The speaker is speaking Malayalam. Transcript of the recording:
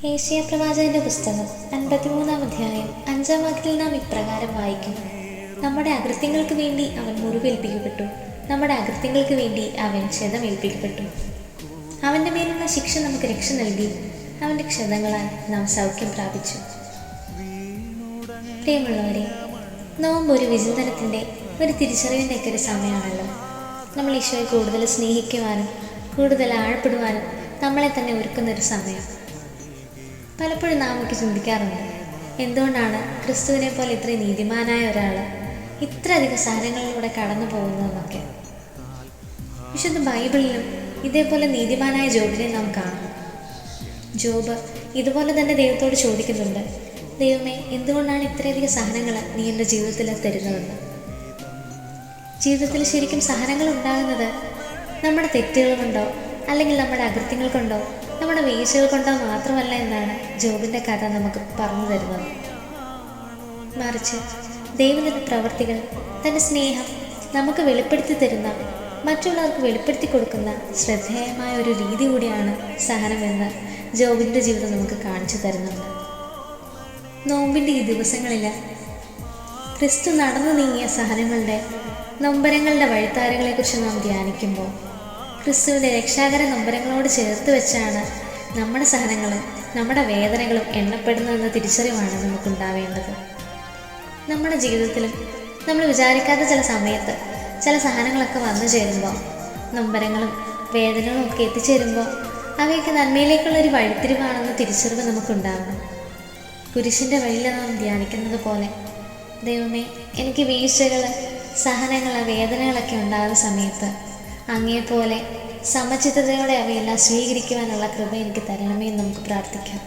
ഏഷ്യാ പ്രവാചകന്റെ പുസ്തകം 53-ാം അധ്യായം 5-ാം വാക്യത്തിൽ നാം ഇപ്രകാരം വായിക്കുന്നു: നമ്മുടെ അകൃത്യങ്ങൾക്ക് വേണ്ടി അവൻ മുറിവേൽപ്പിക്കപ്പെട്ടു, നമ്മുടെ അകൃത്യങ്ങൾക്ക് വേണ്ടി അവൻ ക്ഷതമേൽപ്പിക്കപ്പെട്ടു. അവൻ്റെ മേലുള്ള ശിക്ഷ നമുക്ക് രക്ഷ നൽകി, അവൻ്റെ ക്ഷതങ്ങളാൽ നാം സൗഖ്യം പ്രാപിച്ചു. പ്രിയമുള്ളവരെ, നോമ്പ് ഒരു വിചിന്തനത്തിൻ്റെ, ഒരു തിരിച്ചറിവിൻ്റെയൊക്കെ ഒരു സമയമാണല്ലോ. നമ്മൾ ഈശോയെ കൂടുതൽ സ്നേഹിക്കുവാനും കൂടുതൽ ആഴപ്പെടുവാനും നമ്മളെ തന്നെ ഒരുക്കുന്നൊരു സമയം. പലപ്പോഴും നാം ഒക്കെ ചിന്തിക്കാറുണ്ട്, എന്തുകൊണ്ടാണ് ക്രിസ്തുവിനെ പോലെ ഇത്രയും നീതിമാനായ ഒരാൾ ഇത്രയധികം സഹനങ്ങളിലൂടെ കടന്നു പോകുന്നതെന്നൊക്കെ. വിശുദ്ധ ബൈബിളിലും ഇതേപോലെ നീതിമാനായ ജോബിനെ നാം കാണും. ജോബ് ഇതുപോലെ തന്നെ ദൈവത്തോട് ചോദിക്കുന്നുണ്ട്: ദൈവമേ, എന്തുകൊണ്ടാണ് ഇത്രയധികം സഹനങ്ങൾ നീ എൻ്റെ ജീവിതത്തിൽ തരുന്നതെന്ന്. ജീവിതത്തിൽ ശരിക്കും സഹനങ്ങൾ ഉണ്ടാകുന്നത് നമ്മുടെ തെറ്റുകൾ കൊണ്ടോ അല്ലെങ്കിൽ നമ്മുടെ അകൃത്യങ്ങൾ കൊണ്ടോ നമ്മുടെ വീഴ്ചകൾ കൊണ്ടോ മാത്രമല്ല എന്നാണ് ജോബിൻ്റെ കഥ നമുക്ക് പറഞ്ഞു തരുന്നത്. മറിച്ച് ദൈവത്തിൻ്റെ പ്രവർത്തികൾ, തൻ്റെ സ്നേഹം നമുക്ക് വെളിപ്പെടുത്തി തരുന്ന, മറ്റുള്ളവർക്ക് വെളിപ്പെടുത്തി കൊടുക്കുന്ന ശ്രദ്ധേയമായ ഒരു രീതി കൂടിയാണ് സഹനമെന്ന് ജോബിൻ്റെ ജീവിതം നമുക്ക് കാണിച്ചു തരുന്നുണ്ട്. നോമ്പിൻ്റെ ഈ ദിവസങ്ങളിൽ ക്രിസ്തു നടന്നു നീങ്ങിയ സഹനങ്ങളുടെ, നൊമ്പരങ്ങളുടെ വഴിത്താരകളെക്കുറിച്ച് നാം ധ്യാനിക്കുമ്പോൾ ക്രിസ്തുവിൻ്റെ രക്ഷാകര നൊമ്പരങ്ങളോട് ചേർത്ത് വെച്ചാണ് നമ്മുടെ സഹനങ്ങളും നമ്മുടെ വേദനകളും എണ്ണപ്പെടുന്നതെന്ന തിരിച്ചറിവാണ് നമുക്കുണ്ടാവേണ്ടത്. നമ്മുടെ ജീവിതത്തിലും നമ്മൾ വിചാരിക്കാത്ത ചില സമയത്ത് ചില സഹനങ്ങളൊക്കെ വന്നു ചേരുമ്പോൾ, നൊമ്പരങ്ങളും വേദനകളും ഒക്കെ എത്തിച്ചേരുമ്പോൾ അവയൊക്കെ നന്മയിലേക്കുള്ളൊരു വഴിത്തിരിവാണെന്ന തിരിച്ചറിവ് നമുക്കുണ്ടാവണം. കുരിശിൻ്റെ വഴിയിൽ നാം ധ്യാനിക്കുന്നത് പോലെ, ദൈവമേ, എനിക്ക് വീഴ്ചകൾ, സഹനങ്ങൾ, വേദനകളൊക്കെ ഉണ്ടാകുന്ന സമയത്ത് അങ്ങേപ്പോലെ സമചിത്തതയോടെ അവയെല്ലാം സ്വീകരിക്കുവാനുള്ള കൃപ എനിക്ക് തരണമേ എന്ന് നമുക്ക് പ്രാർത്ഥിക്കാം.